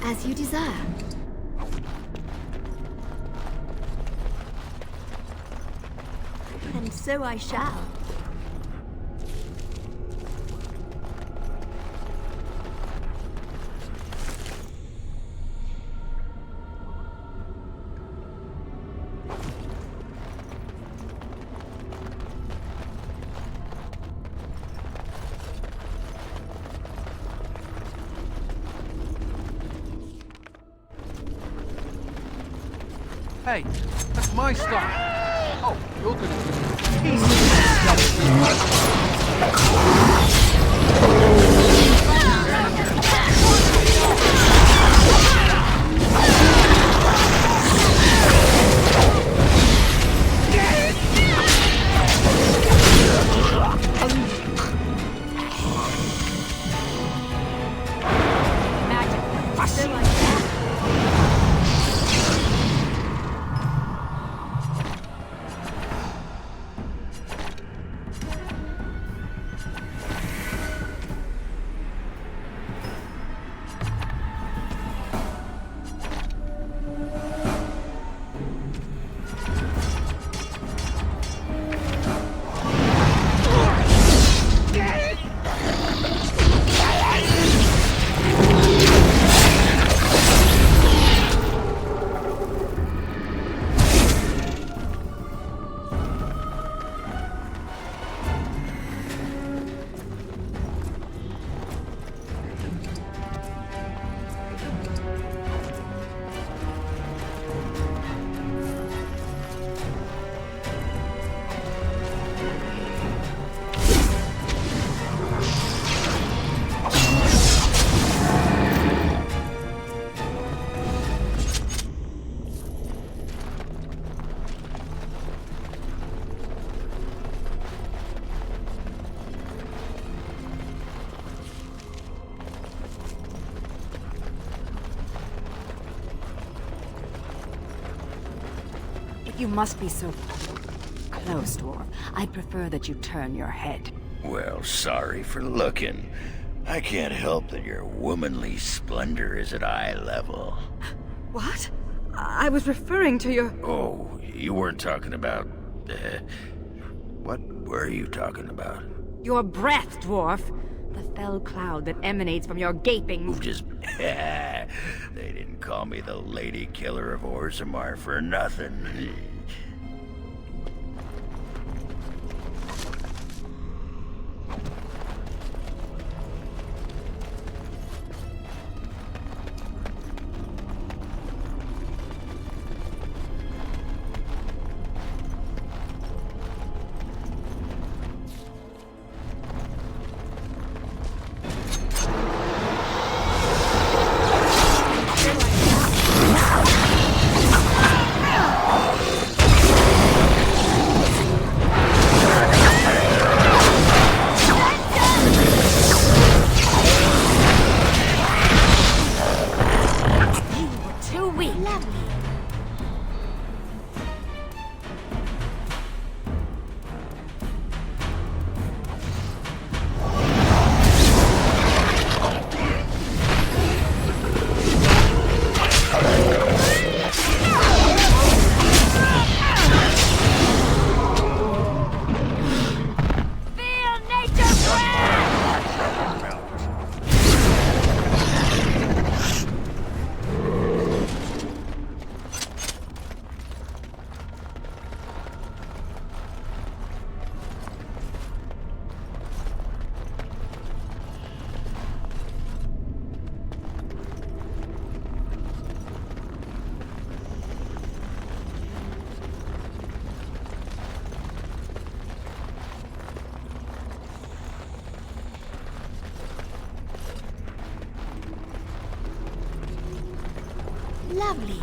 As you desire. And so I shall. Hey, that's my stuff. Oh, you're gonna You must be so close, Dwarf. I'd prefer that you turn your head. Well, sorry for looking. I can't help that your womanly splendor is at eye level. What? I was referring to your... Oh, you weren't talking about... what were you talking about? Your breath, Dwarf. The fell cloud that emanates from your gaping... Who just... They didn't call me the Lady Killer of Orzammar for nothing. Lovely.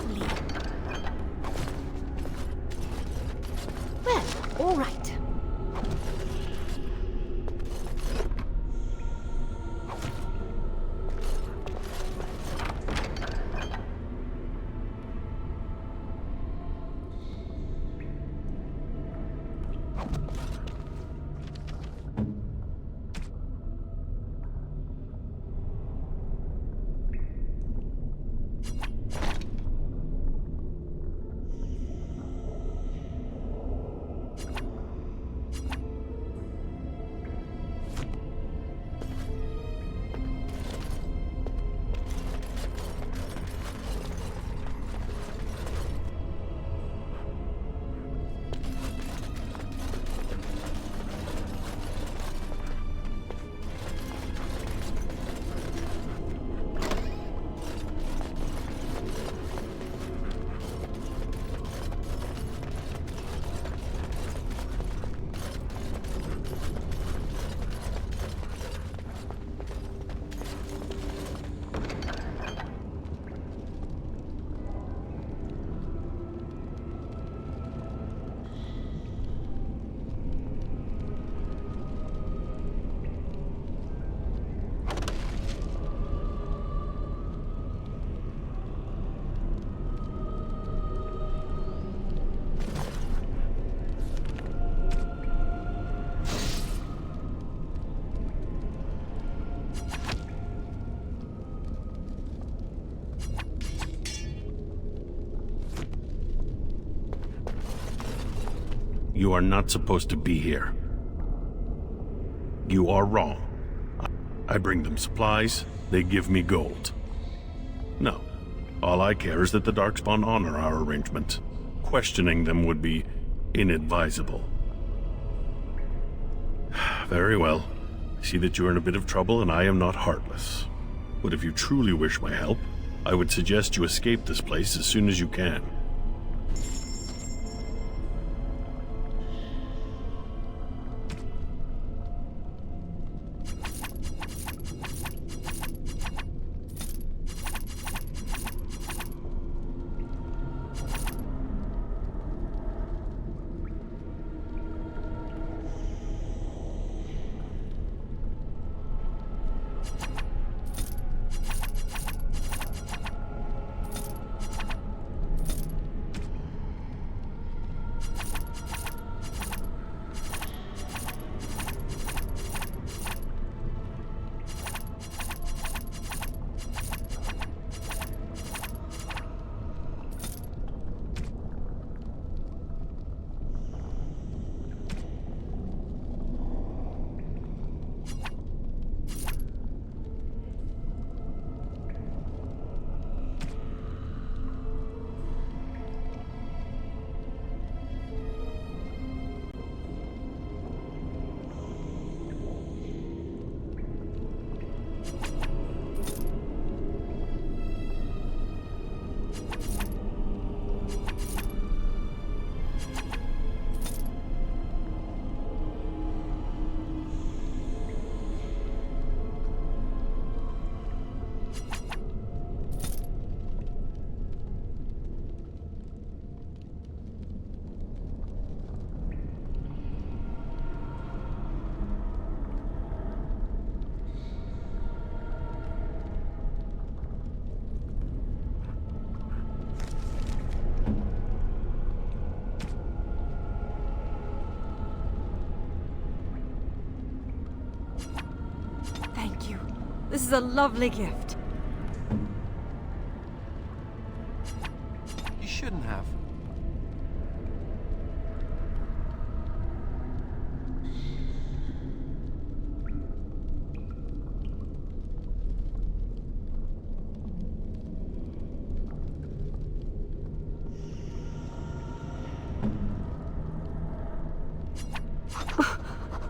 lovely. Well, all right. You are not supposed to be here. You are wrong. I bring them supplies, they give me gold. No, all I care is that the Darkspawn honor our arrangement. Questioning them would be inadvisable. Very well. I see that you are in a bit of trouble and I am not heartless. But if you truly wish my help, I would suggest you escape this place as soon as you can. This is a lovely gift. You shouldn't have.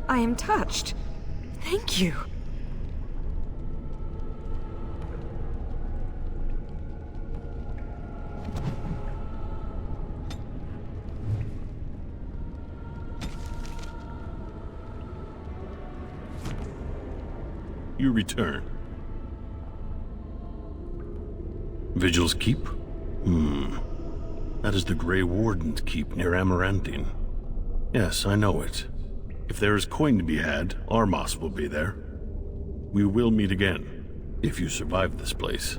I am touched. Thank you. You return. Vigil's keep? That is the Grey Warden's keep near Amaranthine. Yes, I know it. If there is coin to be had, Armas will be there. We will meet again, if you survive this place.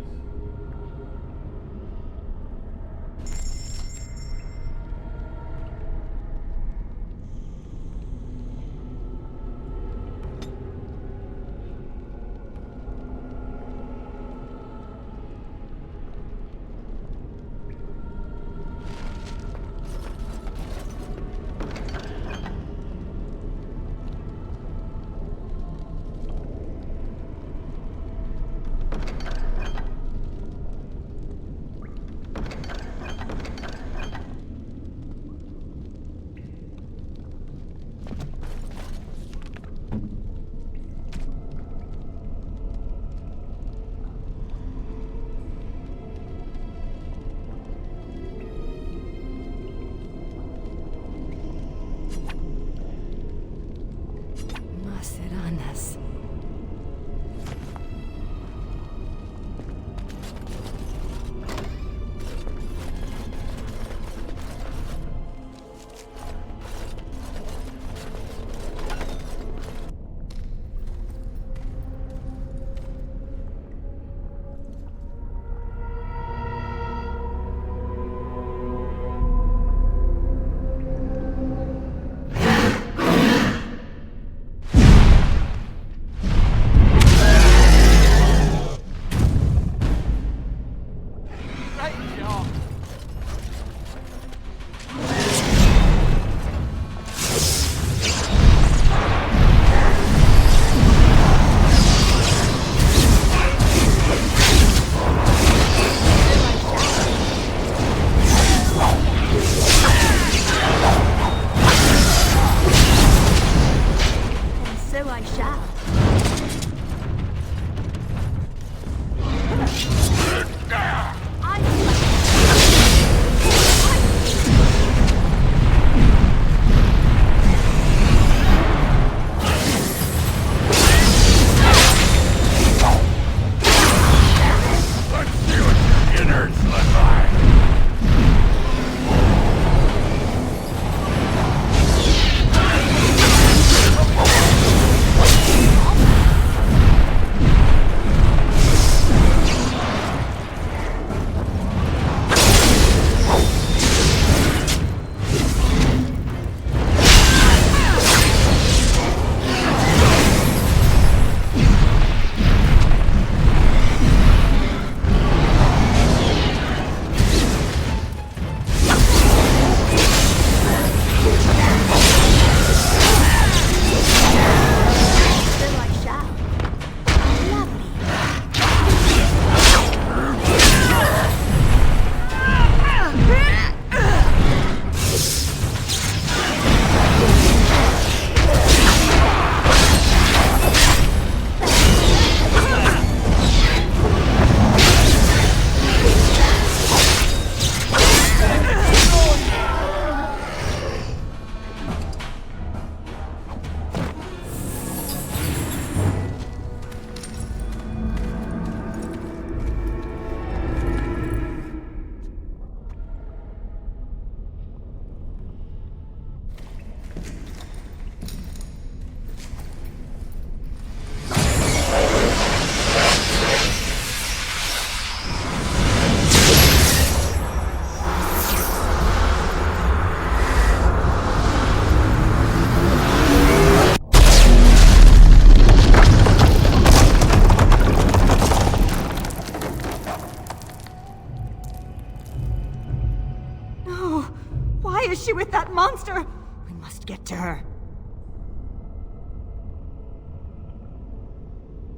is she with that monster? We must get to her.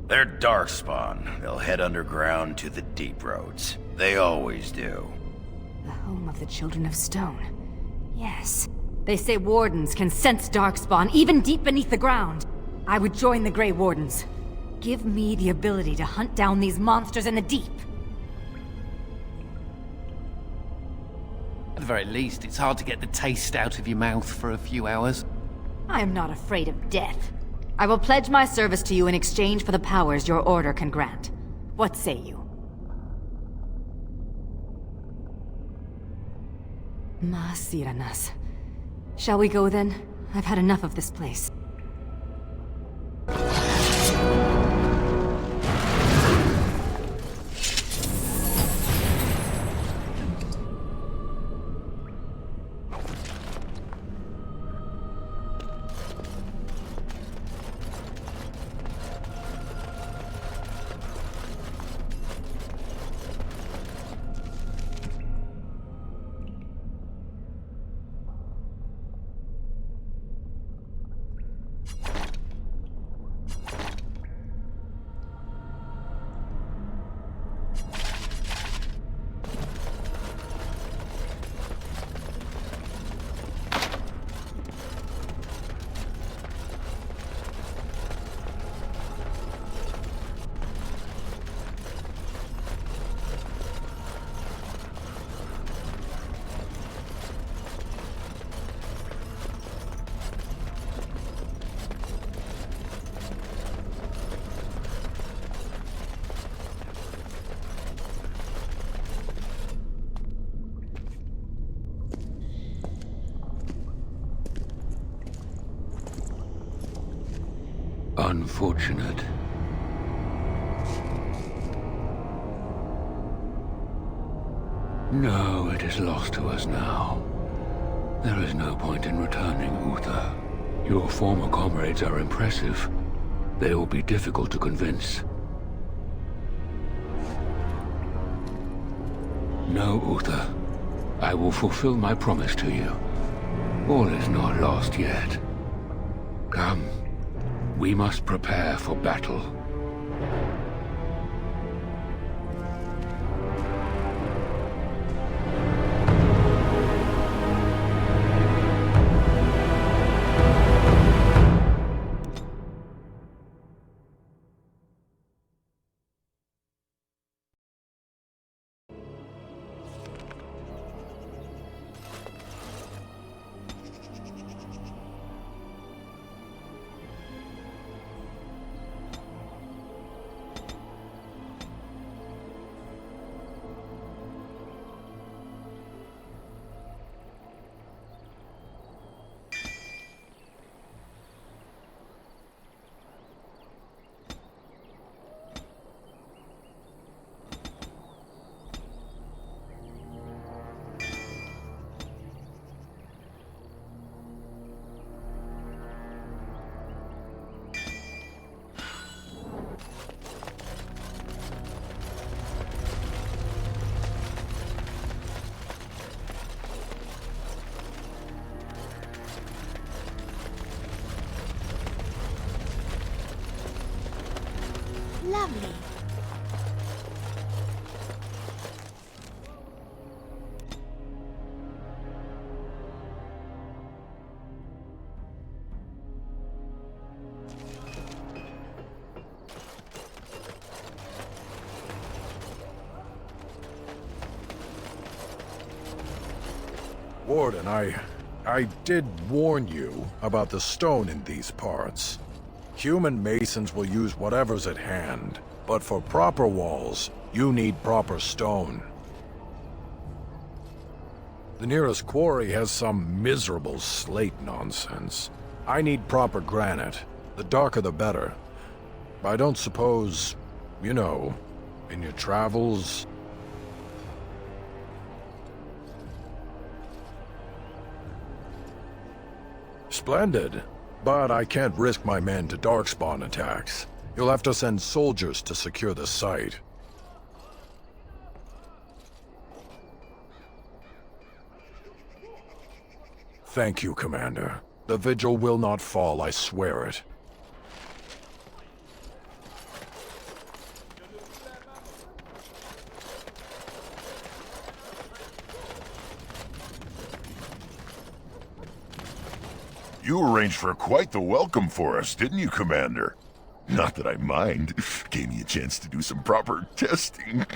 They're Darkspawn. They'll head underground to the deep roads. They always do. The home of the Children of Stone. Yes. They say Wardens can sense Darkspawn even deep beneath the ground. I would join the Grey Wardens. Give me the ability to hunt down these monsters in the deep. At the very least, it's hard to get the taste out of your mouth for a few hours. I am not afraid of death. I will pledge my service to you in exchange for the powers your order can grant. What say you? Masiranas. Shall we go then? I've had enough of this place. Unfortunate. No, it is lost to us now. There is no point in returning, Uther. Your former comrades are impressive. They will be difficult to convince. No, Uther. I will fulfill my promise to you. All is not lost yet. Come. We must prepare for battle. Lovely. Warden, I did warn you about the stone in these parts. Human masons will use whatever's at hand, but for proper walls, you need proper stone. The nearest quarry has some miserable slate nonsense. I need proper granite. The darker the better. I don't suppose, you know, in your travels... Splendid. But I can't risk my men to Darkspawn attacks. You'll have to send soldiers to secure the site. Thank you, Commander. The Vigil will not fall, I swear it. You arranged for quite the welcome for us, didn't you, Commander? Not that I mind. Gave me a chance to do some proper testing.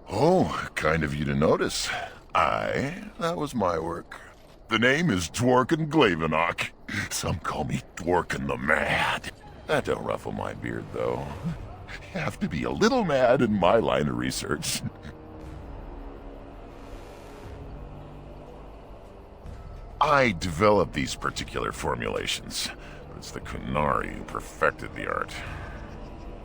Oh, kind of you to notice. That was my work. The name is Dworkin Glavenok. Some call me Dworkin the Mad. That don't ruffle my beard, though. You have to be a little mad in my line of research. I developed these particular formulations. It's the Qunari who perfected the art.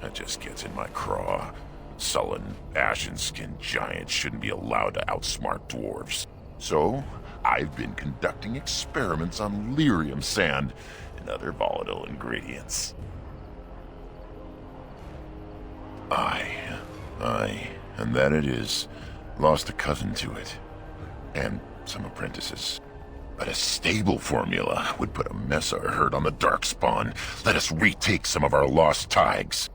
That just gets in my craw. Sullen, ashen-skinned giants shouldn't be allowed to outsmart dwarves. So, I've been conducting experiments on lyrium sand and other volatile ingredients. And that it is, lost a cousin to it. And some apprentices. But a stable formula would put a Mesa herd on the Darkspawn. Let us retake some of our lost tigers.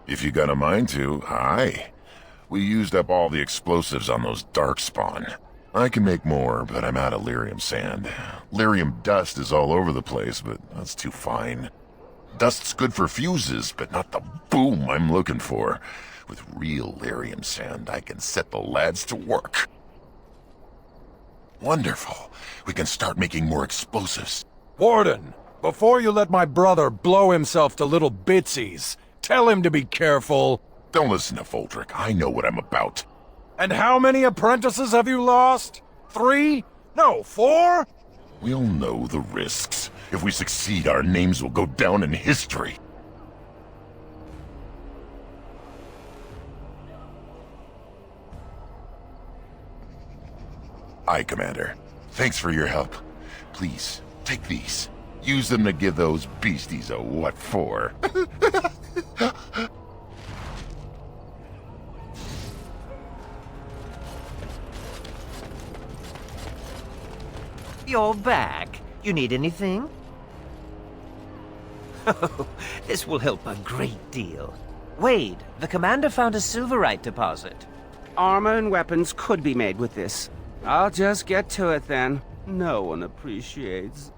If you got a mind to, aye. We used up all the explosives on those Darkspawn. I can make more, but I'm out of lyrium sand. Lyrium dust is all over the place, but that's too fine. Dust's good for fuses, but not the boom I'm looking for. With real lyrium sand, I can set the lads to work. Wonderful. We can start making more explosives. Warden, before you let my brother blow himself to little bitsies, tell him to be careful. Don't listen to Voldrick. I know what I'm about. And how many apprentices have you lost? 3? No, 4? We'll know the risks. If we succeed, our names will go down in history. Aye, Commander. Thanks for your help. Please, take these. Use them to give those beasties a what for. You're back. You need anything? Oh, this will help a great deal. Wade, the commander found a silverite deposit. Armor and weapons could be made with this. I'll just get to it then. No one appreciates.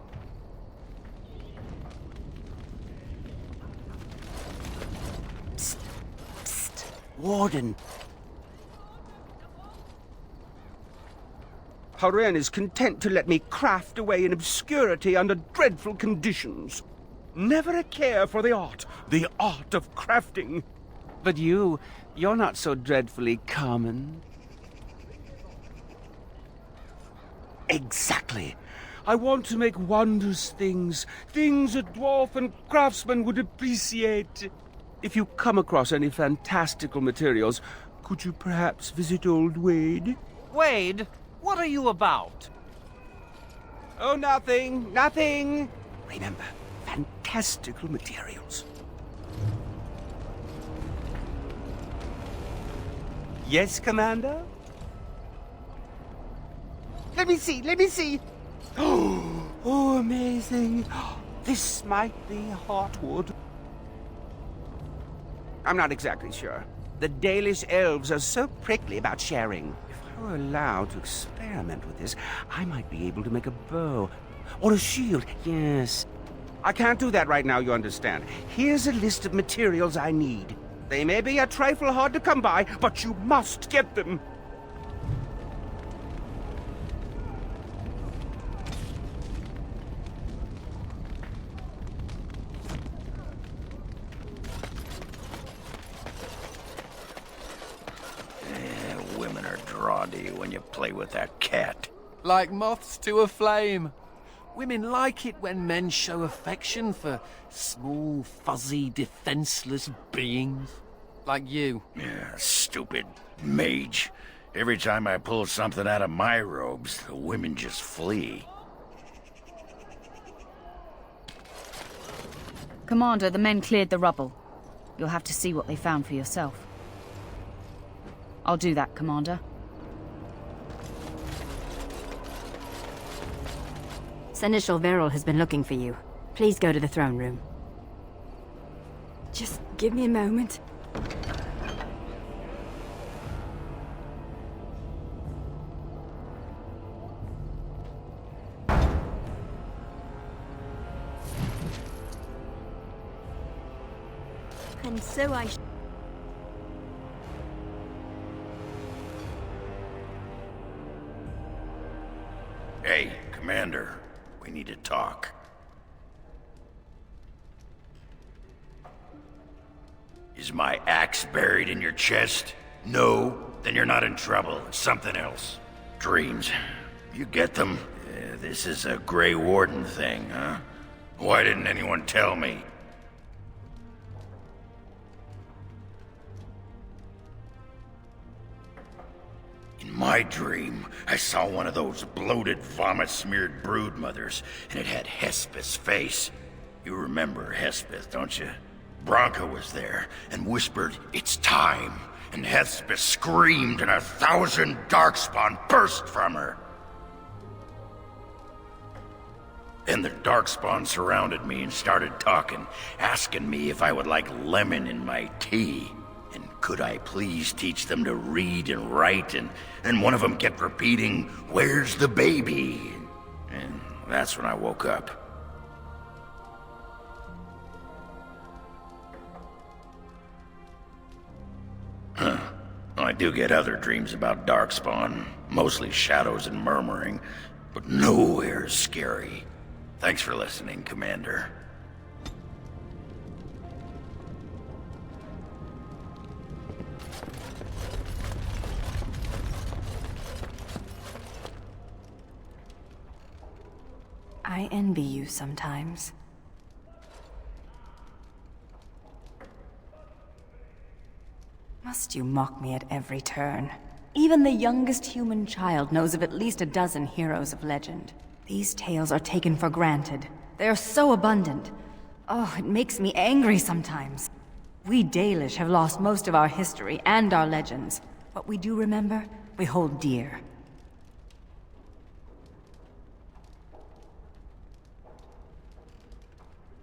Psst. Psst. Warden. Oghren is content to let me craft away in obscurity under dreadful conditions. Never a care for the art of crafting. But you're not so dreadfully common. Exactly. I want to make wondrous things. Things a dwarf and craftsman would appreciate. If you come across any fantastical materials, could you perhaps visit old Wade? Wade, what are you about? Oh, nothing. Nothing. Remember, fantastical materials. Yes, Commander? Let me see. Oh, amazing. This might be heartwood. I'm not exactly sure. The Dalish elves are so prickly about sharing. If I were allowed to experiment with this, I might be able to make a bow. Or a shield, yes. I can't do that right now, you understand. Here's a list of materials I need. They may be a trifle hard to come by, but you must get them. Women are drawn to you when you play with that cat. Like moths to a flame. Women like it when men show affection for small, fuzzy, defenseless beings. Like you. Yeah, stupid mage. Every time I pull something out of my robes, the women just flee. Commander, the men cleared the rubble. You'll have to see what they found for yourself. I'll do that, Commander. Seneschal Veril has been looking for you. Please go to the throne room. Just give me a moment. And so I... Hey, Commander. We need to talk. Is my axe buried in your chest? No? Then you're not in trouble. It's something else. dreams. You get them? This is a Grey Warden thing, huh? Why didn't anyone tell me? In my dream, I saw one of those bloated, vomit-smeared broodmothers, and it had Hespeth's face. You remember Hespeth, don't you? Branka was there, and whispered, "It's time." And Hespeth screamed, and 1,000 Darkspawn burst from her. Then the Darkspawn surrounded me and started talking, asking me if I would like lemon in my tea. And could I please teach them to read and write, and one of them kept repeating, "Where's the baby?" And that's when I woke up. I do get other dreams about Darkspawn, mostly shadows and murmuring, but nowhere as scary. Thanks for listening, Commander. I envy you sometimes. Must you mock me at every turn? Even the youngest human child knows of at least a dozen heroes of legend. These tales are taken for granted. They are so abundant. Oh, it makes me angry sometimes. We Dalish have lost most of our history and our legends. What we do remember, we hold dear.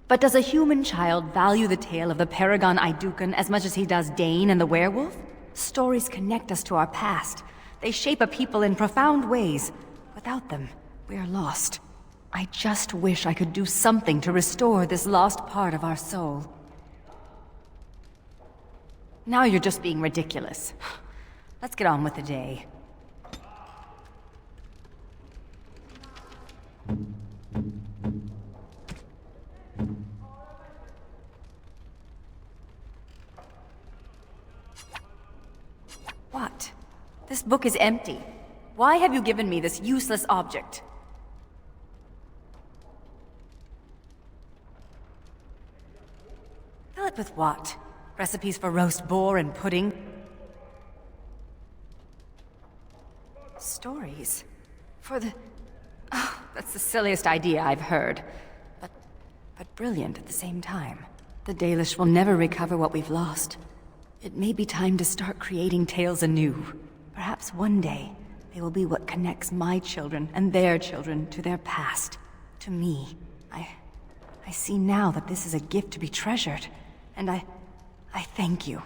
But does a human child value the tale of the Paragon Idukun as much as he does Dane and the werewolf? Stories connect us to our past. They shape a people in profound ways. Without them, we are lost. I just wish I could do something to restore this lost part of our soul. Now you're just being ridiculous. Let's get on with the day. What? This book is empty. Why have you given me this useless object? Fill it with what? Recipes for roast boar and pudding? Stories? For the... Oh, that's the silliest idea I've heard. But brilliant at the same time. The Dalish will never recover what we've lost. It may be time to start creating tales anew. Perhaps one day, they will be what connects my children and their children to their past. To me. I see now that this is a gift to be treasured. And I thank you.